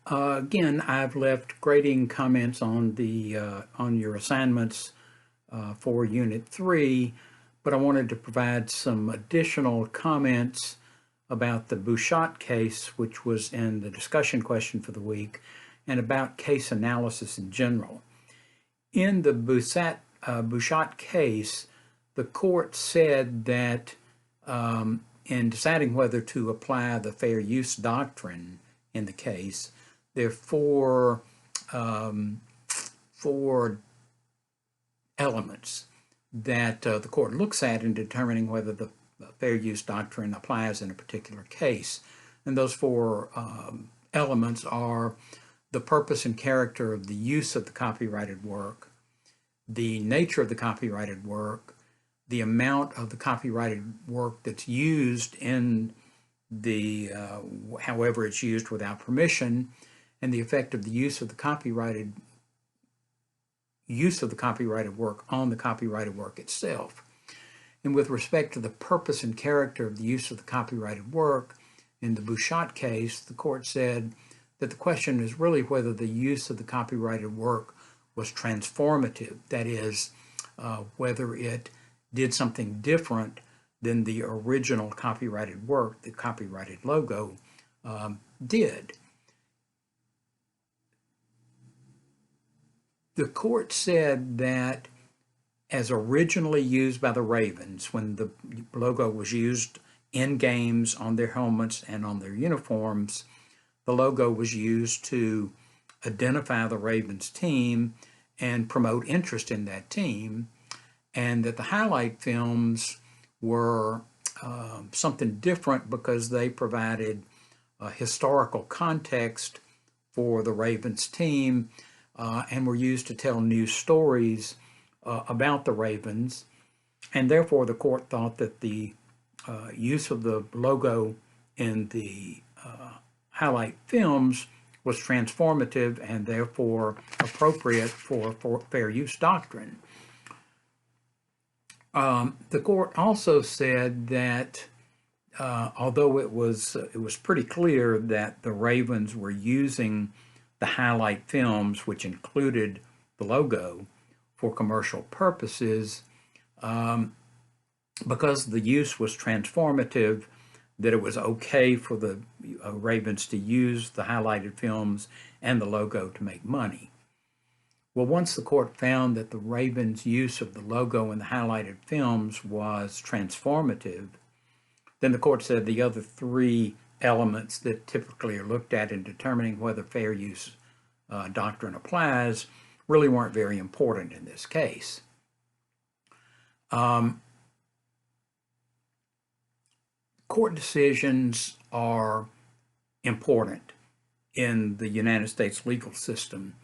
Again, I've left grading comments on on your assignments for Unit 3, but I wanted to provide some additional comments about the Bouchat case, which was in the discussion question for the week, and about case analysis in general. In the Bouchat case, the court said that in deciding whether to apply the fair use doctrine in the case, there are four elements that the court looks at in determining whether the fair use doctrine applies in a particular case. And those four elements are the purpose and character of the use of the copyrighted work, the nature of the copyrighted work, the amount of the copyrighted work that's used in the however it's used without permission, and the effect of the use of the copyrighted work on the copyrighted work itself. And with respect to the purpose and character of the use of the copyrighted work, in the Bouchat case, the court said that the question is really whether the use of the copyrighted work was transformative, that is, whether it did something different than the original copyrighted work, the copyrighted logo, did. The court said that as originally used by the Ravens, when the logo was used in games, on their helmets, and on their uniforms, the logo was used to identify the Ravens team and promote interest in that team, and that the highlight films were something different because they provided historical context for the Ravens team and were used to tell news stories about the Ravens. And therefore, the court thought that the use of the logo in the highlight films was transformative and therefore appropriate for fair use doctrine. The court also said that although it was pretty clear that the Ravens were using the highlight films, which included the logo, for commercial purposes, because the use was transformative, that it was okay for the Ravens to use the highlighted films and the logo to make money. Well, once the court found that the Ravens' use of the logo in the highlighted films was transformative, then the court said the other three elements that typically are looked at in determining whether fair use doctrine applies really weren't very important in this case. Court decisions are important in the United States legal system.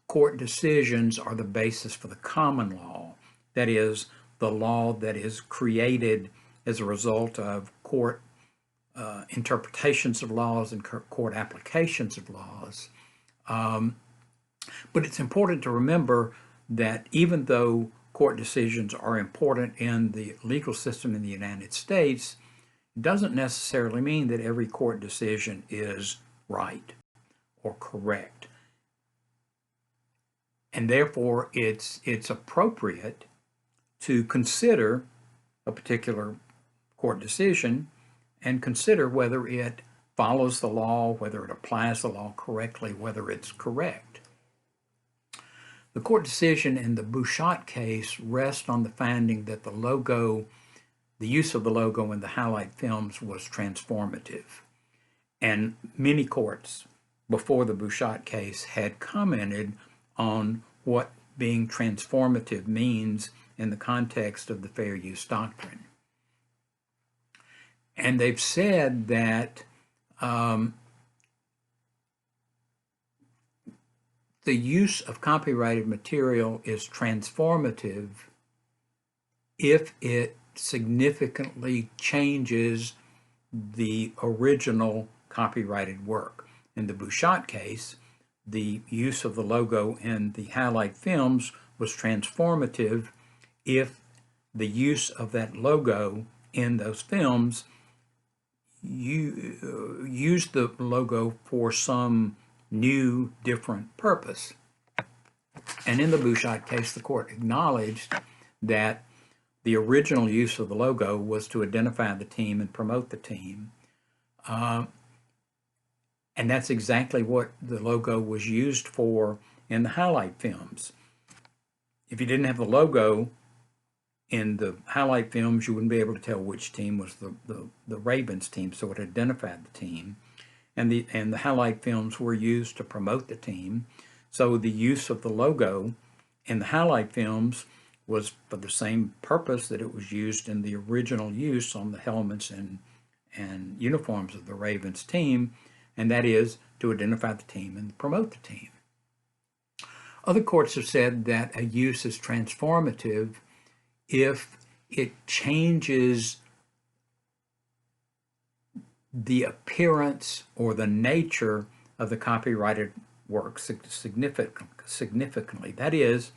Court decisions are the basis for the common law, that is, the law that is created as a result of court interpretations of laws and court applications of laws. But it's important to remember that even though court decisions are important in the legal system in the United States, it doesn't necessarily mean that every court decision is right or correct. And therefore, it's appropriate to consider a particular court decision and consider whether it follows the law, whether it applies the law correctly, whether it's correct. The court decision in the Bouchat case rests on the finding that the use of the logo in the highlight films was transformative. And many courts before the Bouchat case had commented on what being transformative means in the context of the fair use doctrine. And they've said that the use of copyrighted material is transformative if it significantly changes the original copyrighted work. In the Bouchat case, the use of the logo in the highlight films was transformative if the use of that logo in those films used the logo for some new, different purpose. And in the Bouchat case, the court acknowledged that the original use of the logo was to identify the team and promote the team. And that's exactly what the logo was used for in the highlight films. If you didn't have the logo in the highlight films, you wouldn't be able to tell which team was the Ravens team, so it identified the team. And the highlight films were used to promote the team. So the use of the logo in the highlight films was for the same purpose that it was used in the original use on the helmets and uniforms of the Ravens team, and that is to identify the team and promote the team. Other courts have said that a use is transformative if it changes the appearance or the nature of the copyrighted work significantly. That is,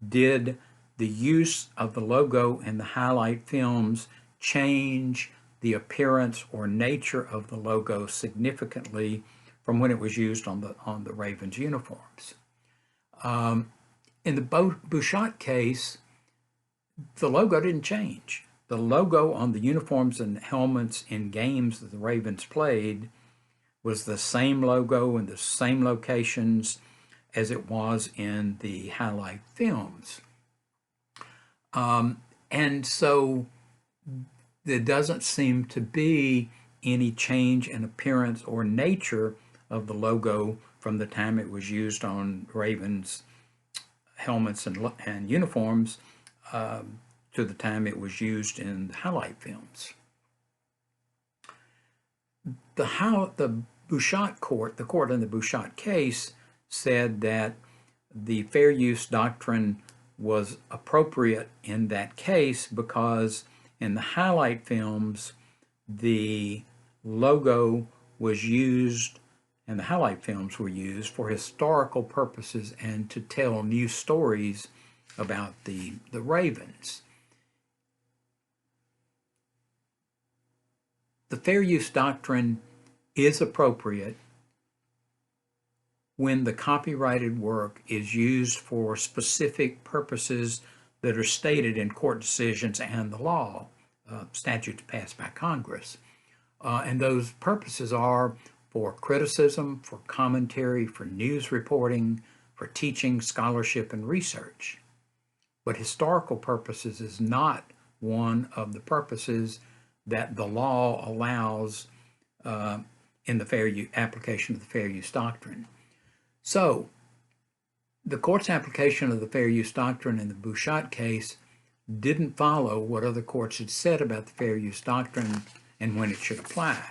did the use of the logo in the highlight films change the appearance or nature of the logo significantly from when it was used on the Ravens uniforms? In the Bouchat case, the logo didn't change. The logo on the uniforms and helmets in games that the Ravens played was the same logo in the same locations as it was in the highlight films. And so there doesn't seem to be any change in appearance or nature of the logo from the time it was used on Ravens helmets and uniforms to the time it was used in the highlight films. The Bouchat court, the court in the Bouchat case, said that the fair use doctrine was appropriate in that case because in the highlight films, the logo was used and the highlight films were used for historical purposes and to tell new stories about the Ravens. The fair use doctrine is appropriate when the copyrighted work is used for specific purposes that are stated in court decisions and the law, statutes passed by Congress. And those purposes are for criticism, for commentary, for news reporting, for teaching, scholarship, and research. But historical purposes is not one of the purposes that the law allows in the application of the fair use doctrine. So the court's application of the fair use doctrine in the Bouchat case didn't follow what other courts had said about the fair use doctrine and when it should apply.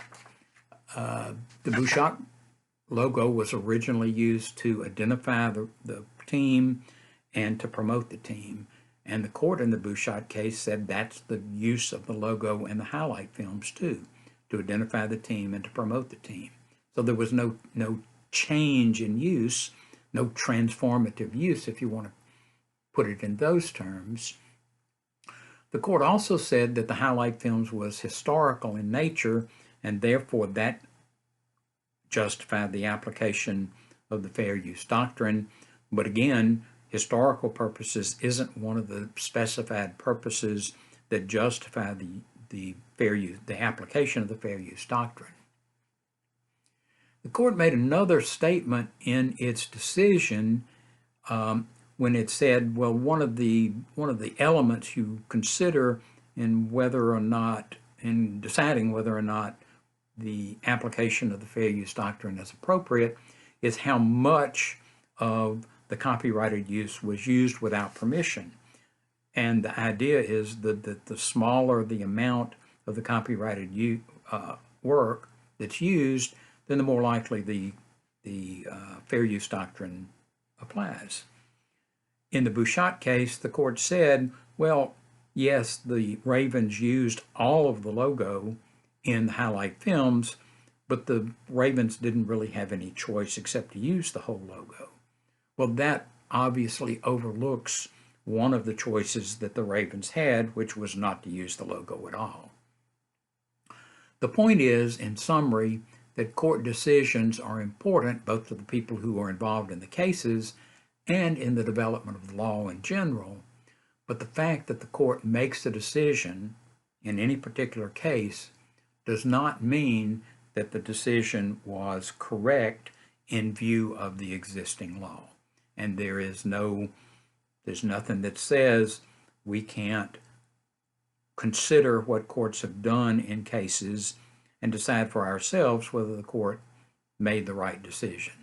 The Bouchat logo was originally used to identify the team and to promote the team. And the court in the Bouchat case said that's the use of the logo in the highlight films too, to identify the team and to promote the team. So there was no change in use, no transformative use, if you want to put it in those terms. The court also said that the highlight films was historical in nature, and therefore that justified the application of the fair use doctrine. But again, historical purposes isn't one of the specified purposes that justify the application of the fair use doctrine. The court made another statement in its decision when it said, well, one of the elements you consider in deciding whether or not the application of the fair use doctrine is appropriate is how much of the copyrighted use was used without permission. And the idea is that the smaller the amount of the copyrighted work that's used, then the more likely the fair use doctrine applies. In the Bouchat case, the court said, well, yes, the Ravens used all of the logo in the highlight films, but the Ravens didn't really have any choice except to use the whole logo. Well, that obviously overlooks one of the choices that the Ravens had, which was not to use the logo at all. The point is, in summary, that court decisions are important both to the people who are involved in the cases and in the development of the law in general. But the fact that the court makes a decision in any particular case does not mean that the decision was correct in view of the existing law. And there's nothing that says we can't consider what courts have done in cases and decide for ourselves whether the court made the right decision.